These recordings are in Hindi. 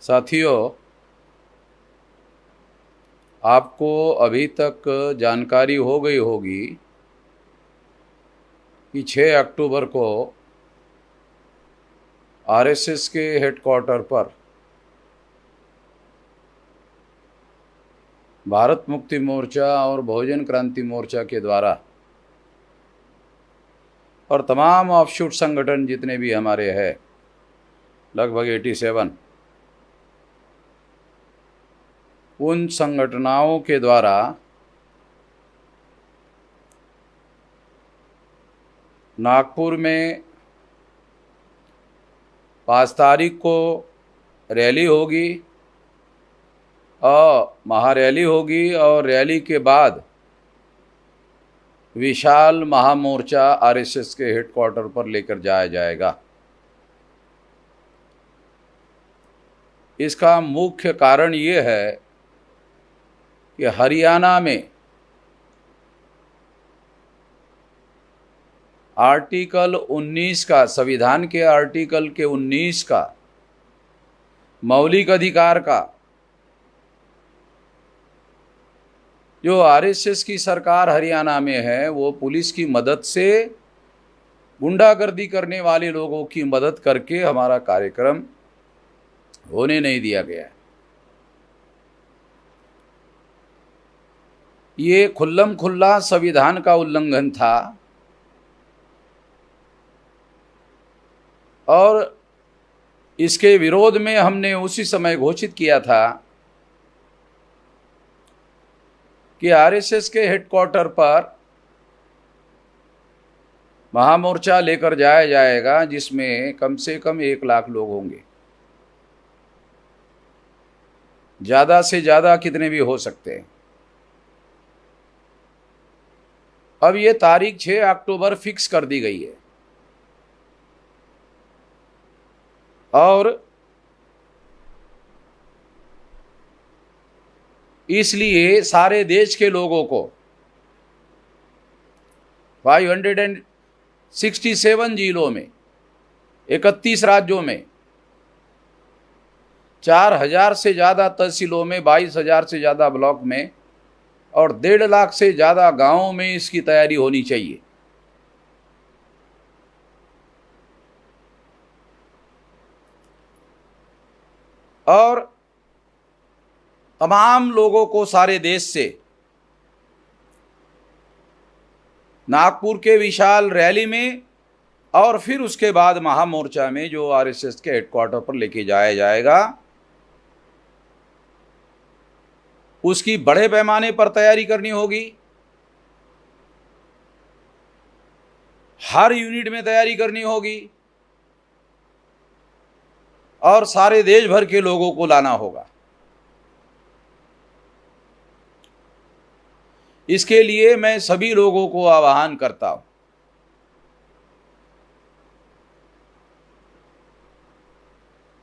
साथियों, आपको अभी तक जानकारी हो गई होगी कि 6 अक्टूबर को आरएसएस के हेडक्वार्टर पर भारत मुक्ति मोर्चा और बहुजन क्रांति मोर्चा के द्वारा और तमाम ऑफशूट संगठन जितने भी हमारे हैं, लगभग 87, उन संगठनों के द्वारा नागपुर में 5 तारीख को रैली होगी और महारैली होगी और रैली के बाद विशाल महामोर्चा आरएसएस के हेडक्वार्टर पर लेकर जाया जाएगा। इसका मुख्य कारण ये है कि हरियाणा में आर्टिकल 19 का, संविधान के आर्टिकल के 19 का, मौलिक अधिकार का, जो आरएसएस की सरकार हरियाणा में है, वो पुलिस की मदद से गुंडागर्दी करने वाले लोगों की मदद करके हमारा कार्यक्रम होने नहीं दिया गया। ये खुल्लम खुल्ला संविधान का उल्लंघन था और इसके विरोध में हमने उसी समय घोषित किया था कि आरएसएस के हेडक्वार्टर पर महामोर्चा लेकर जाया जाएगा, जिसमें कम से कम 1 लाख लोग होंगे। ज़्यादा से ज़्यादा कितने भी हो सकते हैं। अब ये तारीख 6 अक्टूबर फिक्स कर दी गई है और इसलिए सारे देश के लोगों को 567 जिलों में, 31 राज्यों में, 4000 से ज़्यादा तहसीलों में, 22,000 से ज़्यादा ब्लॉक में और 1.5 लाख से ज़्यादा गांवों में इसकी तैयारी होनी चाहिए। और तमाम लोगों को सारे देश से नागपुर के विशाल रैली में और फिर उसके बाद महामोर्चा में, जो आरएसएस के हेडक्वार्टर पर लेके जाया जाएगा, उसकी बड़े पैमाने पर तैयारी करनी होगी। हर यूनिट में तैयारी करनी होगी और सारे देश भर के लोगों को लाना होगा। इसके लिए मैं सभी लोगों को आह्वान करता हूं।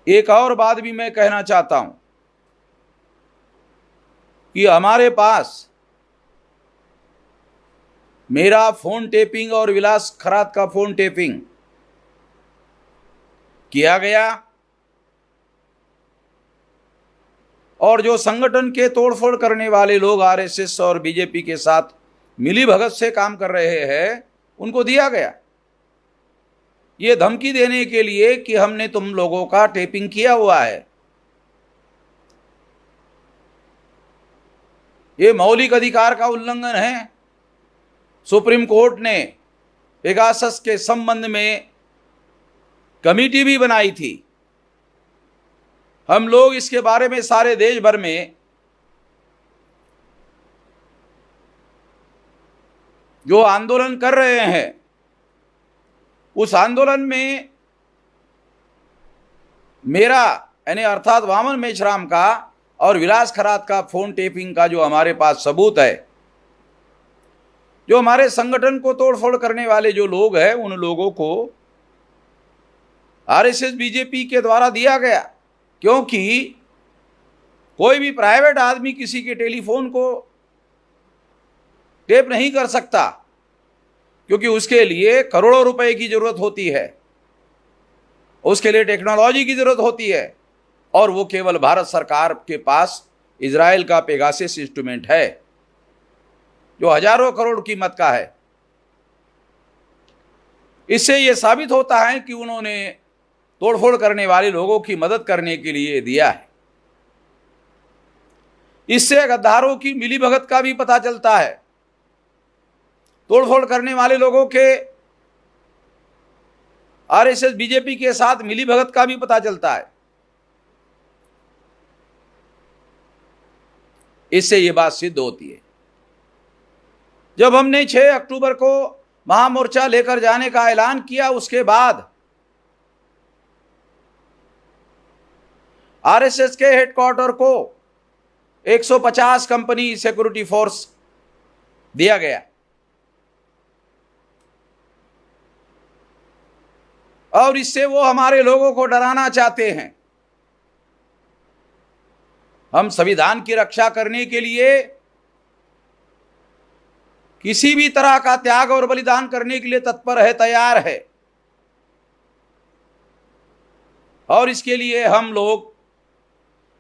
एक और बात भी मैं कहना चाहता हूं कि हमारे पास मेरा फोन टेपिंग और विलास खरात का फोन टेपिंग किया गया और जो संगठन के तोड़फोड़ करने वाले लोग आरएसएस और बीजेपी के साथ मिलीभगत से काम कर रहे हैं, उनको दिया गया ये धमकी देने के लिए कि हमने तुम लोगों का टेपिंग किया हुआ है। ये मौलिक अधिकार का उल्लंघन है। सुप्रीम कोर्ट ने पेगासस के संबंध में कमेटी भी बनाई थी। हम लोग इसके बारे में सारे देश भर में जो आंदोलन कर रहे हैं, उस आंदोलन में मेरा यानी अर्थात वामन मेश्राम का और विलास खरात का फोन टेपिंग का जो हमारे पास सबूत है, जो हमारे संगठन को तोड़फोड़ करने वाले जो लोग हैं, उन लोगों को आरएसएस बीजेपी के द्वारा दिया गया। क्योंकि कोई भी प्राइवेट आदमी किसी के टेलीफोन को टेप नहीं कर सकता, क्योंकि उसके लिए करोड़ों रुपए की जरूरत होती है, उसके लिए टेक्नोलॉजी की जरूरत होती है। और वो केवल भारत सरकार के पास इजराइल का पेगासस इंस्ट्रूमेंट है जो हजारों करोड़ कीमत का है। इससे यह साबित होता है कि उन्होंने तोड़फोड़ करने वाले लोगों की मदद करने के लिए दिया है। इससे गद्दारों की मिलीभगत का भी पता चलता है। तोड़फोड़ करने वाले लोगों के आरएसएस बीजेपी के साथ मिलीभगत का भी पता चलता है। इससे यह बात सिद्ध होती है। जब हमने 6 अक्टूबर को महामोर्चा लेकर जाने का ऐलान किया, उसके बाद आरएसएस के हेडक्वार्टर को 150 कंपनी सिक्योरिटी फोर्स दिया गया और इससे वो हमारे लोगों को डराना चाहते हैं। हम संविधान की रक्षा करने के लिए किसी भी तरह का त्याग और बलिदान करने के लिए तत्पर है, तैयार है। और इसके लिए हम लोग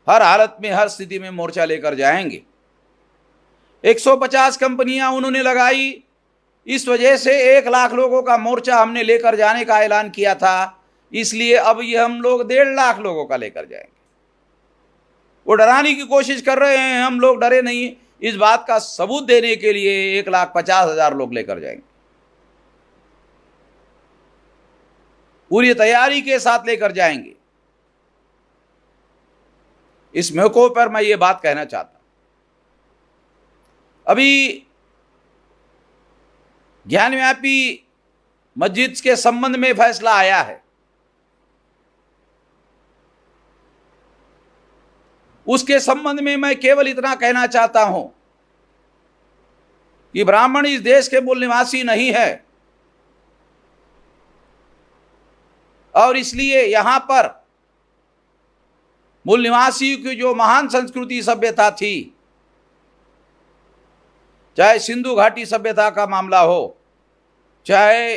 हर हालत में, हर स्थिति में मोर्चा लेकर जाएंगे। 150 कंपनियां उन्होंने लगाई। इस वजह से 1 लाख लोगों का मोर्चा हमने लेकर जाने का ऐलान किया था। इसलिए अब ये हम लोग 1.5 लाख लोगों का लेकर जाएंगे। वो डराने की कोशिश कर रहे हैं, हम लोग डरे नहीं। इस बात का सबूत देने के लिए 1,50,000 लोग लेकर जाएंगे। पूरी तैयारी के साथ लेकर जाएंगे। इस मौके पर मैं ये बात कहना चाहता हूं। अभी ज्ञानव्यापी मस्जिद के संबंध में फैसला आया है। उसके संबंध में मैं केवल इतना कहना चाहता हूं कि ब्राह्मण इस देश के मूल निवासी नहीं है और इसलिए यहां पर मूल निवासियों की जो महान संस्कृति सभ्यता थी, चाहे सिंधु घाटी सभ्यता का मामला हो, चाहे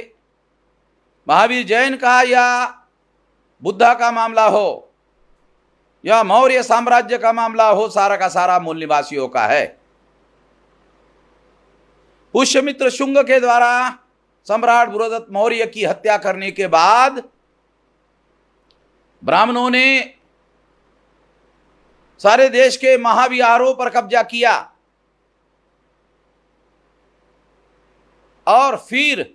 महावीर जैन का या बुद्धा का मामला हो, या मौर्य साम्राज्य का मामला हो, सारा का सारा मूल निवासियों का है। पुष्यमित्र शुंग के द्वारा सम्राट बृहदत्त मौर्य की हत्या करने के बाद ब्राह्मणों ने सारे देश के महाविहारों पर कब्जा किया और फिर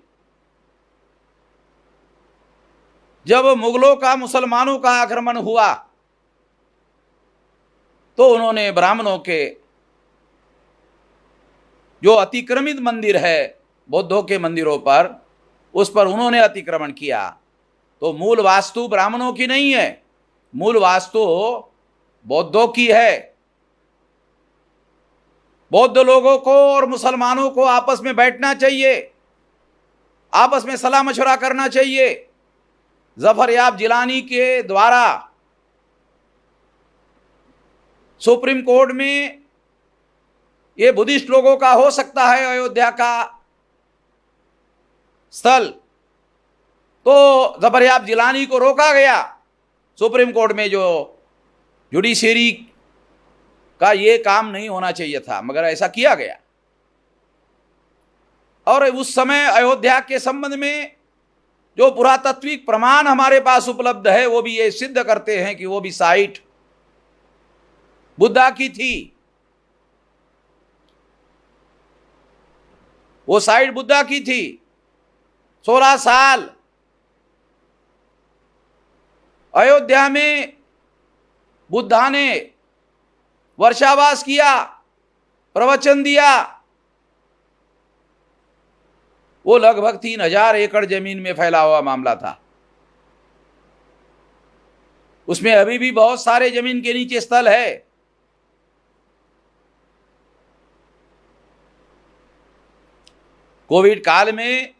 जब मुगलों का मुसलमानों का आक्रमण हुआ तो उन्होंने ब्राह्मणों के जो अतिक्रमित मंदिर है बौद्धों के मंदिरों पर, उस पर उन्होंने अतिक्रमण किया। तो मूल वास्तु ब्राह्मणों की नहीं है, मूल वास्तु बौद्धों की है। बौद्ध लोगों को और मुसलमानों को आपस में बैठना चाहिए, आपस में सलाह मशवरा करना चाहिए। जफर याब जिलानी के द्वारा सुप्रीम कोर्ट में ये बुद्धिस्ट लोगों का हो सकता है अयोध्या का स्थल, तो जफर याब जिलानी को रोका गया सुप्रीम कोर्ट में। जो जुडिशरी का ये काम नहीं होना चाहिए था, मगर ऐसा किया गया। और उस समय अयोध्या के संबंध में जो पुरातात्विक प्रमाण हमारे पास उपलब्ध है वो भी ये सिद्ध करते हैं कि वो भी साइट बुद्धा की थी। वो साइट बुद्धा की थी। 16 साल अयोध्या में बुद्धा ने वर्षावास किया, प्रवचन दिया। वो लगभग 3000 एकड़ जमीन में फैला हुआ मामला था। उसमें अभी भी बहुत सारे जमीन के नीचे स्थल है। कोविड काल में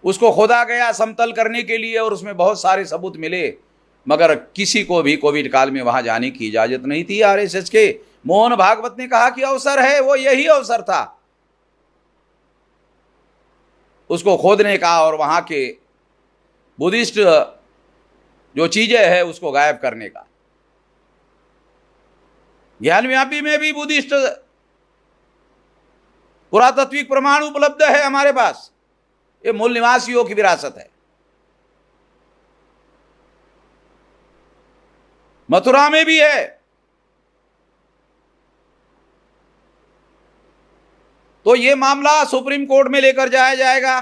उसको खोदा गया समतल करने के लिए और उसमें बहुत सारे सबूत मिले, मगर किसी को भी कोविड काल में वहां जाने की इजाजत नहीं थी। आरएसएस के मोहन भागवत ने कहा कि अवसर है, वो यही अवसर था उसको खोदने का और वहां के बुद्धिस्ट जो चीजें है उसको गायब करने का। ज्ञानव्यापी में भी बुद्धिस्ट पुरातात्विक प्रमाण उपलब्ध है हमारे पास। ये मूल निवासियों की विरासत है। मथुरा में भी है। तो ये मामला सुप्रीम कोर्ट में लेकर जाया जाएगा।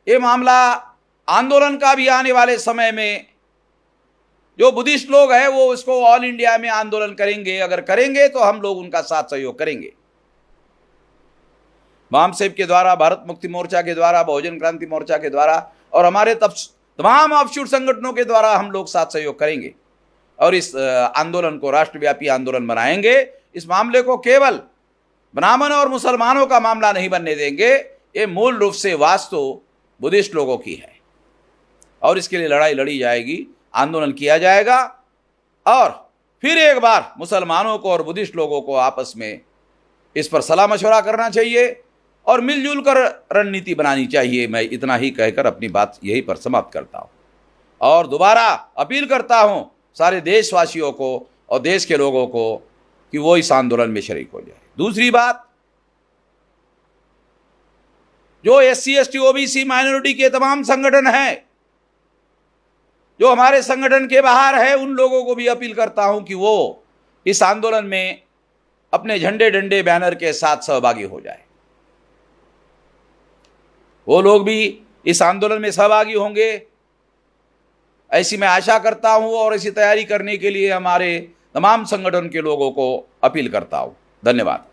ये मामला आंदोलन का भी आने वाले समय में जो बुद्धिस्ट लोग हैं वो इसको ऑल इंडिया में आंदोलन करेंगे। अगर करेंगे तो हम लोग उनका साथ सहयोग करेंगे। वामसेब के द्वारा, भारत मुक्ति मोर्चा के द्वारा, बहुजन क्रांति मोर्चा के द्वारा और हमारे तमाम ऑफशूट संगठनों के द्वारा हम लोग साथ सहयोग करेंगे और इस आंदोलन को राष्ट्रव्यापी आंदोलन बनाएंगे। इस मामले को केवल ब्राह्मण और मुसलमानों का मामला नहीं बनने देंगे। ये मूल रूप से वास्तु बुद्धिस्ट लोगों की है और इसके लिए लड़ाई लड़ी जाएगी, आंदोलन किया जाएगा। और फिर एक बार मुसलमानों को और बुद्धिस्ट लोगों को आपस में इस पर सलाह मशवरा करना चाहिए और मिलजुल कर रणनीति बनानी चाहिए। मैं इतना ही कहकर अपनी बात यहीं पर समाप्त करता हूं और दोबारा अपील करता हूं सारे देशवासियों को और देश के लोगों को कि वो इस आंदोलन में शरीक हो जाए। दूसरी बात, जो SC ST OBC माइनॉरिटी के तमाम संगठन हैं जो हमारे संगठन के बाहर है, उन लोगों को भी अपील करता हूं कि वो इस आंदोलन में अपने झंडे डंडे बैनर के साथ सहभागी हो जाए। वो लोग भी इस आंदोलन में सहभागी होंगे ऐसी मैं आशा करता हूं और इसी तैयारी करने के लिए हमारे तमाम संगठन के लोगों को अपील करता हूं। धन्यवाद।